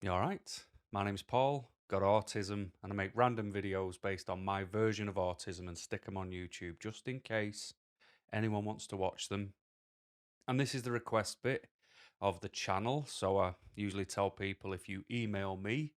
You all right? My name's Paul, got autism, and I make random videos based on my version of autism and stick them on YouTube just in case anyone wants to watch them. And this is the request bit of the channel. So I usually tell people if you email me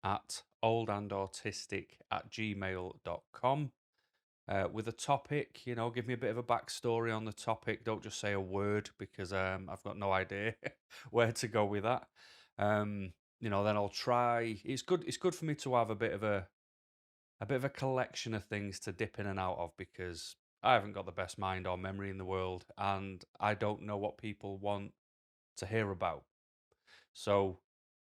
at oldandautistic@gmail.com with a topic, give me a bit of a backstory on the topic. Don't just say a word because I've got no idea where to go with that. Then I'll try. It's good. It's good for me to have a bit of a collection of things to dip in and out of because I haven't got the best mind or memory in the world, and I don't know what people want to hear about. So,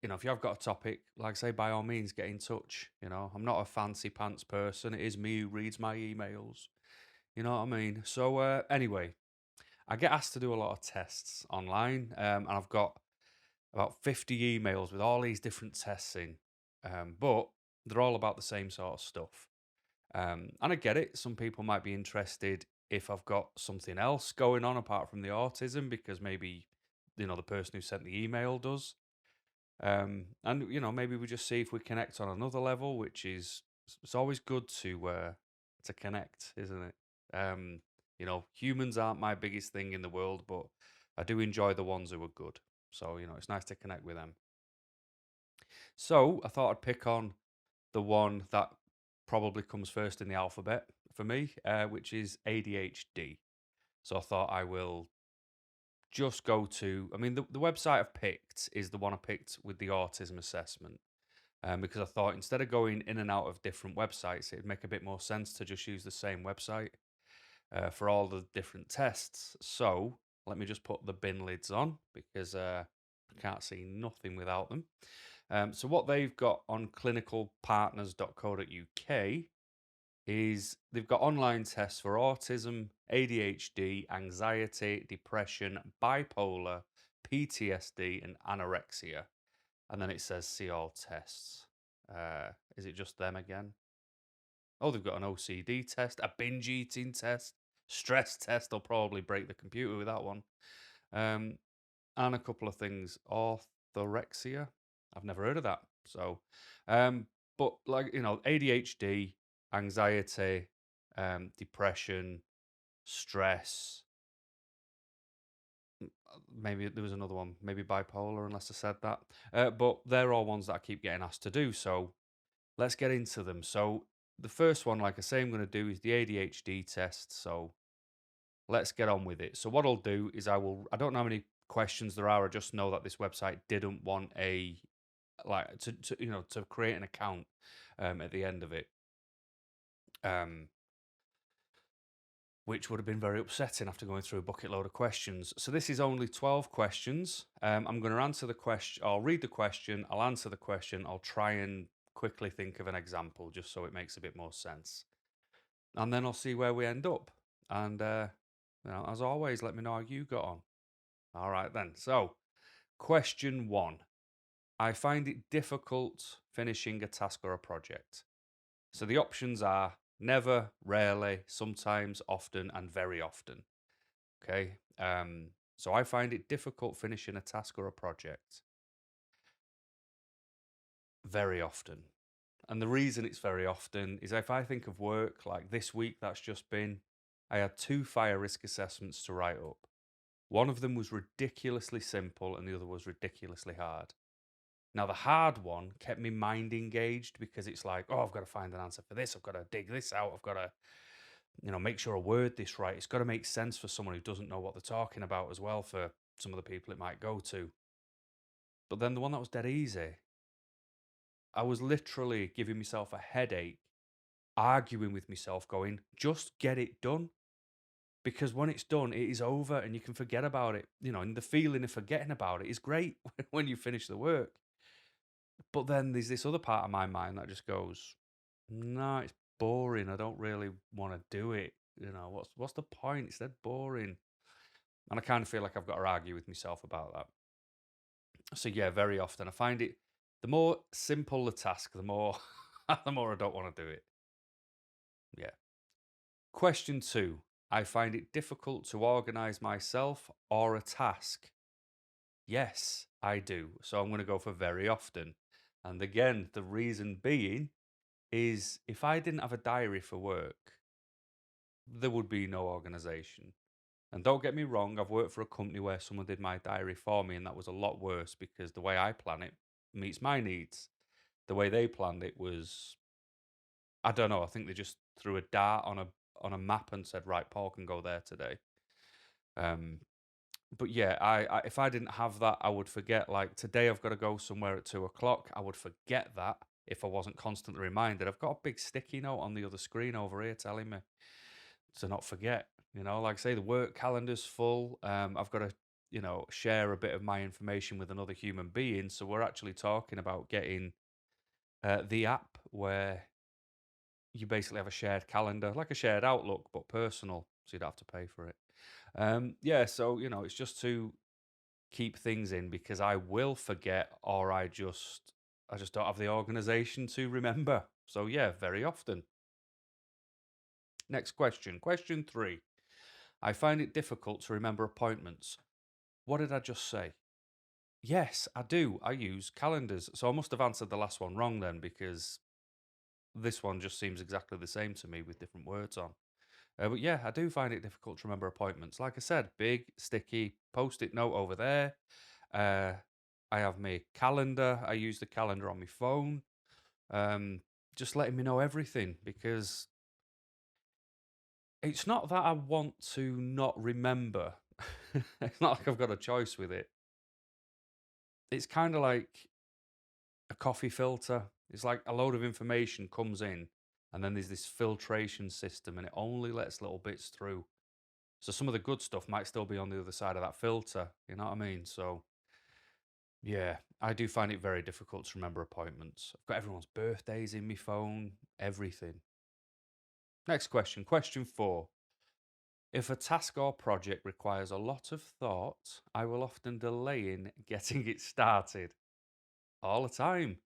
if you have got a topic, like I say, by all means, get in touch. I'm not a fancy pants person. It is me who reads my emails. You know what I mean? So, anyway, I get asked to do a lot of tests online, and I've got about 50 emails with all these different tests in, but they're all about the same sort of stuff. And I get it. Some people might be interested if I've got something else going on apart from the autism, because maybe the person who sent the email does. And maybe we just see if we connect on another level, which is it's always good to connect, isn't it? Humans aren't my biggest thing in the world, but I do enjoy the ones who are good. So it's nice to connect with them. So I thought I'd pick on the one that probably comes first in the alphabet for me, which is ADHD. So I thought I will just go to. I mean, the website I've picked is the one I picked with the autism assessment. Because I thought instead of going in and out of different websites, it'd make a bit more sense to just use the same website for all the different tests. So let me just put the bin lids on because I can't see nothing without them. So what they've got on clinicalpartners.co.uk is they've got online tests for autism, ADHD, anxiety, depression, bipolar, PTSD, and anorexia. And then it says see all tests. Is it just them again? Oh, they've got an OCD test, a binge eating test, stress test. They'll probably break the computer with that one. Um, and a couple of things. Orthorexia. I've never heard of that. So, but like, ADHD, anxiety, depression, stress. Maybe there was another one, maybe bipolar, unless I said that. But they're all ones that I keep getting asked to do. So let's get into them. So the first one, like I say, I'm going to do is the ADHD test. So let's get on with it. So what I'll do is I don't know how many questions there are. I just know that this website didn't want to create an account at the end of it. Which would have been very upsetting after going through a bucket load of questions. So this is only 12 questions. I'm going to answer the question. I'll read the question. I'll answer the question. I'll try and quickly think of an example just so it makes a bit more sense. And then I'll see where we end up. And, as always, let me know how you got on. All right, then. So, question 1. I find it difficult finishing a task or a project. So the options are never, rarely, sometimes, often, and very often. Okay. So I find it difficult finishing a task or a project very often. And the reason it's very often is if I think of work like this week that's just been, I had 2 fire risk assessments to write up. One of them was ridiculously simple and the other was ridiculously hard. Now, the hard one kept me mind engaged because it's like, oh, I've got to find an answer for this. I've got to dig this out. I've got to, make sure I word this right. It's got to make sense for someone who doesn't know what they're talking about as well, for some of the people it might go to. But then the one that was dead easy, I was literally giving myself a headache, arguing with myself, going, just get it done. Because when it's done, it is over and you can forget about it. And the feeling of forgetting about it is great when you finish the work. But then there's this other part of my mind that just goes, no, it's boring. I don't really want to do it. What's the point? It's dead boring. And I kind of feel like I've got to argue with myself about that. So yeah, very often I find it the more simple the task, the more the more I don't want to do it. Yeah. Question 2. I find it difficult to organize myself or a task. Yes, I do. So I'm going to go for very often. And again, the reason being is if I didn't have a diary for work, there would be no organization. And don't get me wrong, I've worked for a company where someone did my diary for me, and that was a lot worse because the way I plan it meets my needs. The way they planned it was, I don't know, I think they just threw a dart on a map and said, right, Paul can go there today. Um, but yeah, I if I didn't have that, I would forget. Like today, I've got to go somewhere at 2 o'clock. I would forget that if I wasn't constantly reminded. I've got a big sticky note on the other screen over here telling me to not forget. Like I say, the work calendar's full. I've got to, share a bit of my information with another human being. So we're actually talking about getting the app where you basically have a shared calendar, like a shared Outlook, but personal, so you'd have to pay for it. Yeah, so it's just to keep things in because I will forget, or I just don't have the organization to remember. So yeah, very often. Next question. Question 3. I find it difficult to remember appointments. What did I just say? Yes, I do. I use calendars. So I must have answered the last one wrong then because this one just seems exactly the same to me with different words on. But yeah, I do find it difficult to remember appointments. Like I said, big, sticky post-it note over there. Uh, I have my calendar. I use the calendar on my phone. Just letting me know everything because it's not that I want to not remember. It's not like I've got a choice with it. It's kind of like a coffee filter. It's like a load of information comes in, and then there's this filtration system, and it only lets little bits through. So some of the good stuff might still be on the other side of that filter. You know what I mean? So yeah, I do find it very difficult to remember appointments. I've got everyone's birthdays in my phone, everything. Next question. Question 4. If a task or project requires a lot of thought, I will often delay in getting it started all the time.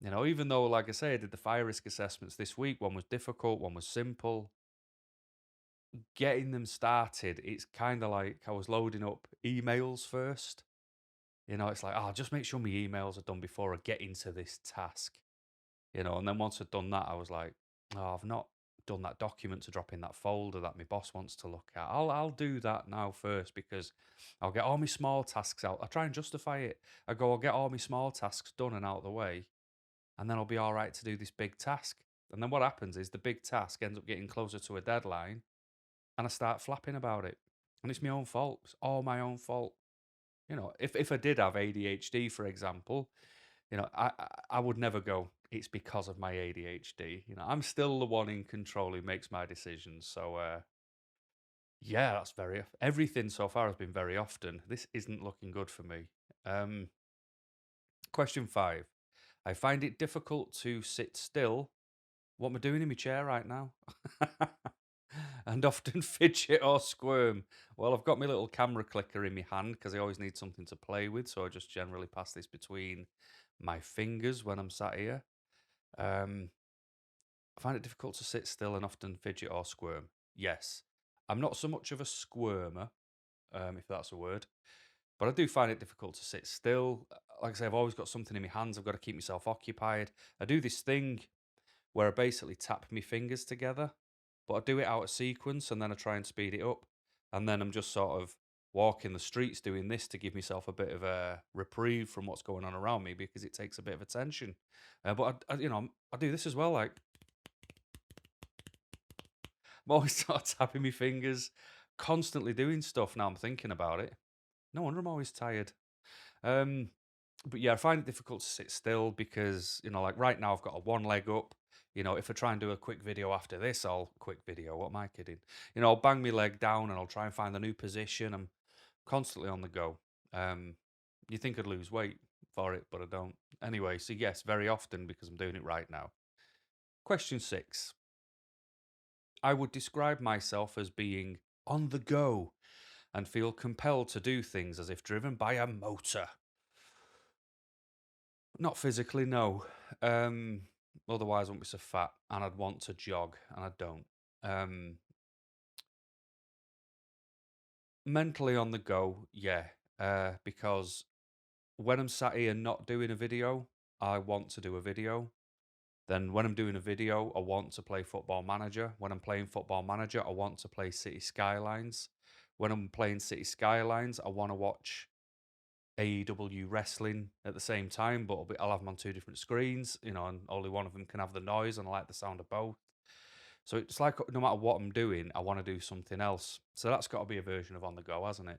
Even though, like I say, I did the fire risk assessments this week, one was difficult, one was simple. Getting them started, it's kind of like I was loading up emails first. It's like, oh, just make sure my emails are done before I get into this task. And then once I'd done that, I was like, oh, I've not done that document to drop in that folder that my boss wants to look at. I'll do that now first because I'll get all my small tasks out. I try and justify it. I go, I'll get all my small tasks done and out of the way, and then I'll be all right to do this big task. And then what happens is the big task ends up getting closer to a deadline, and I start flapping about it. And it's my own fault. It's all my own fault. If I did have ADHD, for example, I would never go, it's because of my ADHD. I'm still the one in control who makes my decisions. So, yeah, that's everything so far has been very often. This isn't looking good for me. Um, Question 5. I find it difficult to sit still. What am I doing in my chair right now? And often fidget or squirm. Well, I've got my little camera clicker in my hand because I always need something to play with. So I just generally pass this between my fingers when I'm sat here. Um, I find it difficult to sit still and often fidget or squirm. Yes. I'm not so much of a squirmer, if that's a word, but I do find it difficult to sit still. Like I say, I've always got something in my hands. I've got to keep myself occupied. I do this thing where I basically tap my fingers together, but I do it out of sequence and then I try and speed it up. And then I'm just sort of walking the streets doing this to give myself a bit of a reprieve from what's going on around me because it takes a bit of attention. But I do this as well. Like I'm always sort of tapping my fingers, constantly doing stuff. Now I'm thinking about it. No wonder I'm always tired. Um, but yeah, I find it difficult to sit still because, like right now I've got a one leg up. If I try and do a quick video after this, quick video, what am I kidding? I'll bang my leg down and I'll try and find a new position. I'm constantly on the go. You think I'd lose weight for it, but I don't. Anyway, so yes, very often because I'm doing it right now. Question 6. I would describe myself as being on the go and feel compelled to do things as if driven by a motor. Not physically, no. Otherwise, I wouldn't be so fat, and I'd want to jog, and I don't. Um, Mentally on the go, yeah. Because when I'm sat here not doing a video, I want to do a video. Then when I'm doing a video, I want to play Football Manager. When I'm playing Football Manager, I want to play City Skylines. When I'm playing City Skylines, I want to watch AEW wrestling at the same time, but I'll have them on two different screens, and only one of them can have the noise, and I like the sound of both. So it's like no matter what I'm doing, I want to do something else. So that's got to be a version of on the go, hasn't it?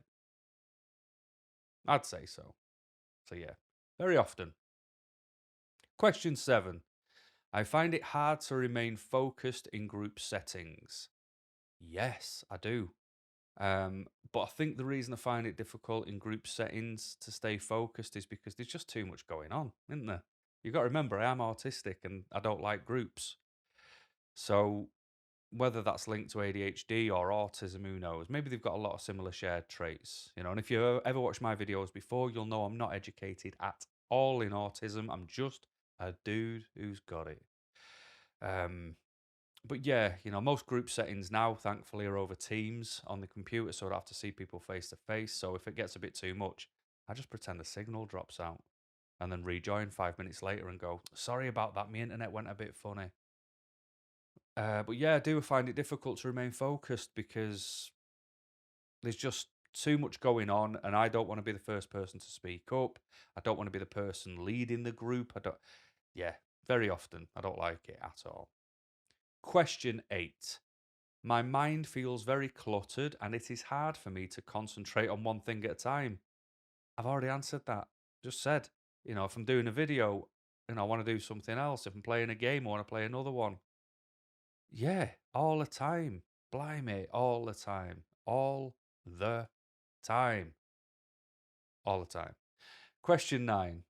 I'd say so. So yeah, very often. Question 7. I find it hard to remain focused in group settings. Yes, I do. But I think the reason I find it difficult in group settings to stay focused is because there's just too much going on, isn't there? You've got to remember, I am autistic and I don't like groups. So whether that's linked to ADHD or autism, who knows? Maybe they've got a lot of similar shared traits, And if you ever watched my videos before, you'll know I'm not educated at all in autism. I'm just a dude who's got it. But yeah, most group settings now, thankfully, are over Teams on the computer, so I don't have to see people face to face. So if it gets a bit too much, I just pretend the signal drops out and then rejoin 5 minutes later and go, sorry about that, my internet went a bit funny. But yeah, I do find it difficult to remain focused because there's just too much going on, and I don't want to be the first person to speak up. I don't want to be the person leading the group. Yeah, very often, I don't like it at all. Question 8. My mind feels very cluttered and it is hard for me to concentrate on one thing at a time. I've already answered that. Just said, if I'm doing a video and I want to do something else, if I'm playing a game, I want to play another one. Yeah, all the time. Blimey, all the time. All the time. All the time. Question 9.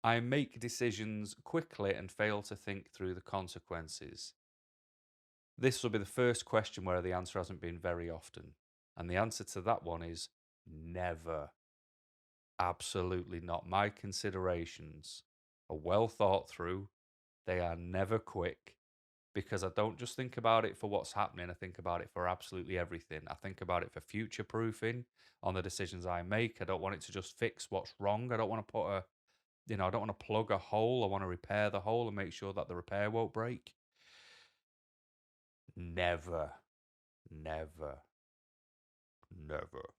I make decisions quickly and fail to think through the consequences. This will be the first question where the answer hasn't been very often. And the answer to that one is never. Absolutely not. My considerations are well thought through. They are never quick because I don't just think about it for what's happening. I think about it for absolutely everything. I think about it for future proofing on the decisions I make. I don't want it to just fix what's wrong. I don't want to I don't want to plug a hole. I want to repair the hole and make sure that the repair won't break. Never. Never. Never.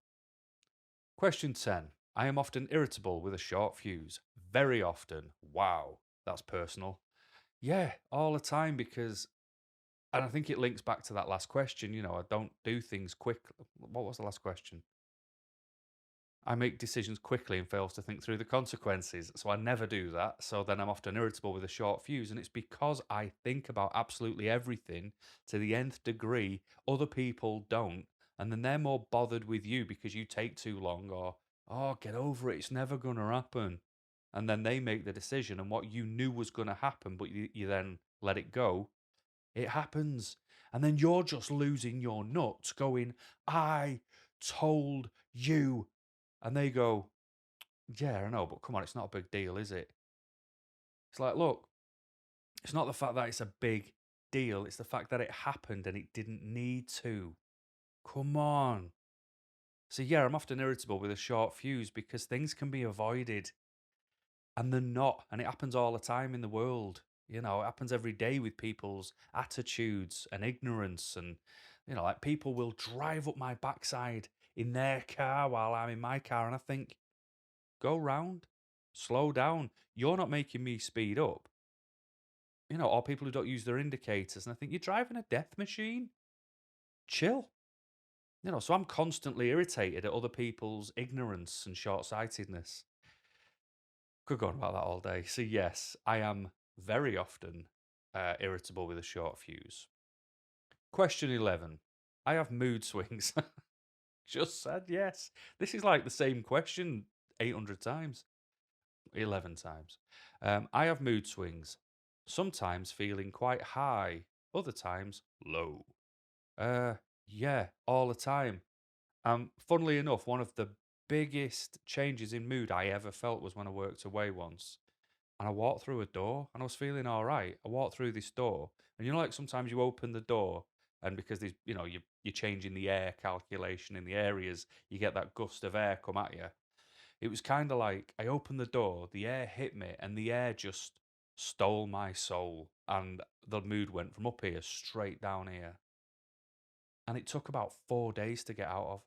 Question 10. I am often irritable with a short fuse. Very often. Wow, that's personal. Yeah, all the time because, and I think it links back to that last question. I don't do things quick. What was the last question? I make decisions quickly and fails to think through the consequences. So I never do that. So then I'm often irritable with a short fuse. And it's because I think about absolutely everything to the nth degree. Other people don't. And then they're more bothered with you because you take too long or, oh, get over it. It's never going to happen. And then they make the decision. And what you knew was going to happen, but you then let it go, it happens. And then you're just losing your nuts going, I told you. And they go, yeah, I know, but come on, it's not a big deal, is it? It's like, look, it's not the fact that it's a big deal, it's the fact that it happened and it didn't need to. Come on. So, yeah, I'm often irritable with a short fuse because things can be avoided and they're not. And it happens all the time in the world. It happens every day with people's attitudes and ignorance. And, like people will drive up my backside in their car while I'm in my car. And I think, go round, slow down. You're not making me speed up. Or people who don't use their indicators. And I think you're driving a death machine. Chill. So I'm constantly irritated at other people's ignorance and short sightedness. Could go on about that all day. So, yes, I am very often irritable with a short fuse. Question 11. I have mood swings. Just said yes. This is like the same question 800 times. 11 times. I have mood swings, sometimes feeling quite high, other times low. Yeah, all the time. Funnily enough, one of the biggest changes in mood I ever felt was when I worked away once. And I walked through a door and I was feeling all right. I walked through this door, and like sometimes you open the door, and because there's, you're changing the air calculation in the areas, you get that gust of air come at you. It was kind of like I opened the door, the air hit me, and the air just stole my soul. And the mood went from up here straight down here. And it took about 4 days to get out of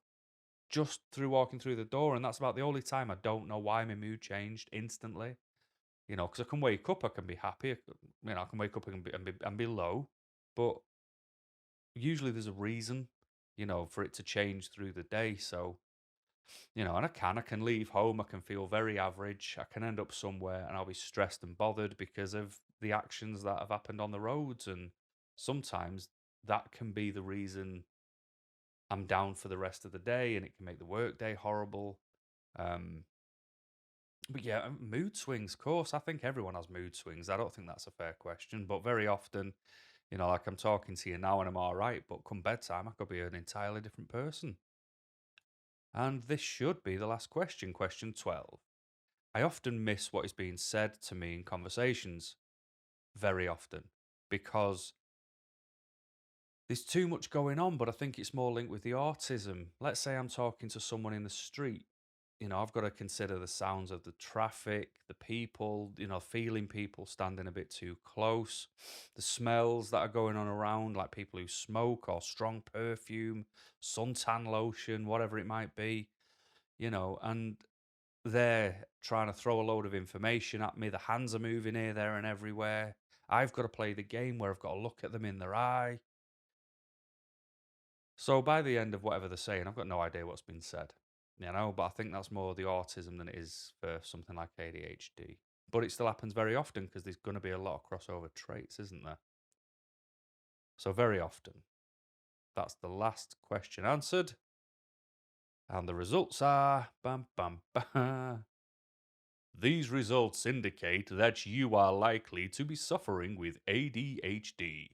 just through walking through the door. And that's about the only time I don't know why my mood changed instantly. Because I can wake up, I can be happy. I can wake up and be low, but usually there's a reason, for it to change through the day. So, and I can leave home, I can feel very average, I can end up somewhere and I'll be stressed and bothered because of the actions that have happened on the roads. And sometimes that can be the reason I'm down for the rest of the day, and it can make the work day horrible. Um, but yeah, mood swings, of course. I think everyone has mood swings. I don't think that's a fair question, but very often, like I'm talking to you now and I'm all right, but come bedtime, I could be an entirely different person. And this should be the last question, question 12. I often miss what is being said to me in conversations, very often, because there's too much going on, but I think it's more linked with the autism. Let's say I'm talking to someone in the street. I've got to consider the sounds of the traffic, the people, feeling people standing a bit too close, the smells that are going on around, like people who smoke or strong perfume, suntan lotion, whatever it might be, and they're trying to throw a load of information at me. The hands are moving here, there, and everywhere. I've got to play the game where I've got to look at them in their eye. So by the end of whatever they're saying, I've got no idea what's been said, but I think that's more the autism than it is for something like ADHD. But it still happens very often because there's going to be a lot of crossover traits, isn't there? So very often. That's the last question answered. And the results are bam, bam, bam. These results indicate that you are likely to be suffering with ADHD.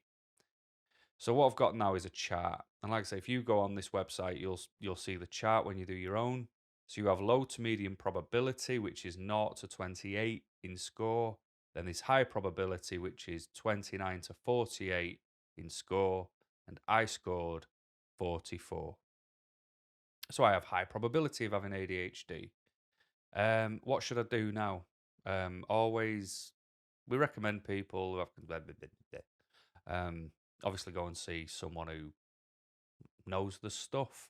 So what I've got now is a chart, and like I say, if you go on this website, you'll see the chart when you do your own. So you have low to medium probability, which is 0 to 28 in score. Then there's high probability, which is 29 to 48 in score, and I scored 44. So I have high probability of having ADHD. What should I do now? Always, we recommend people who have obviously go and see someone who knows the stuff.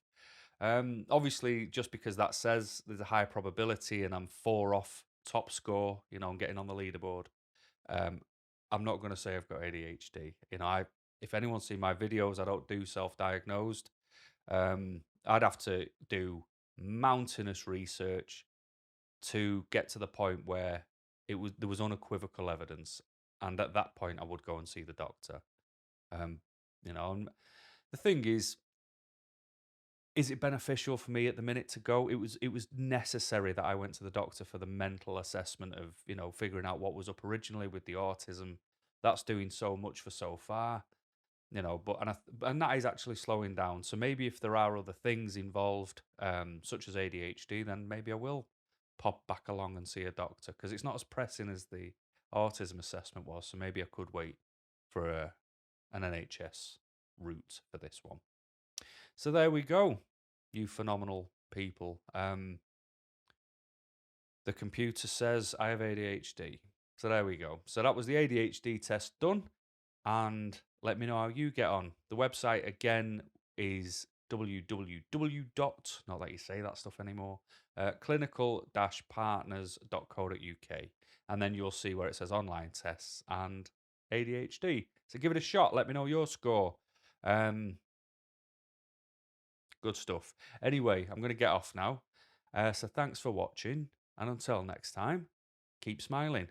Obviously, just because that says there's a high probability and I'm 4 off top score, I'm getting on the leaderboard. I'm not going to say I've got ADHD. If anyone's seen my videos, I don't do self-diagnosed. I'd have to do mountainous research to get to the point where there was unequivocal evidence, and at that point, I would go and see the doctor. And the thing is it beneficial for me at the minute to go? It was necessary that I went to the doctor for the mental assessment of, figuring out what was up originally with the autism. That's doing so much for so far, and that is actually slowing down. So maybe if there are other things involved, such as ADHD, then maybe I will pop back along and see a doctor because it's not as pressing as the autism assessment was. So maybe I could wait for an NHS route for this one. So there we go, you phenomenal people. The computer says I have ADHD. So there we go. So that was the ADHD test done. And let me know how you get on. The website again is www. Not that you say that stuff anymore. Clinical-partners.co.uk. And then you'll see where it says online tests and ADHD. So give it a shot. Let me know your score. Good stuff. Anyway, I'm going to get off now. So thanks for watching. And until next time, keep smiling.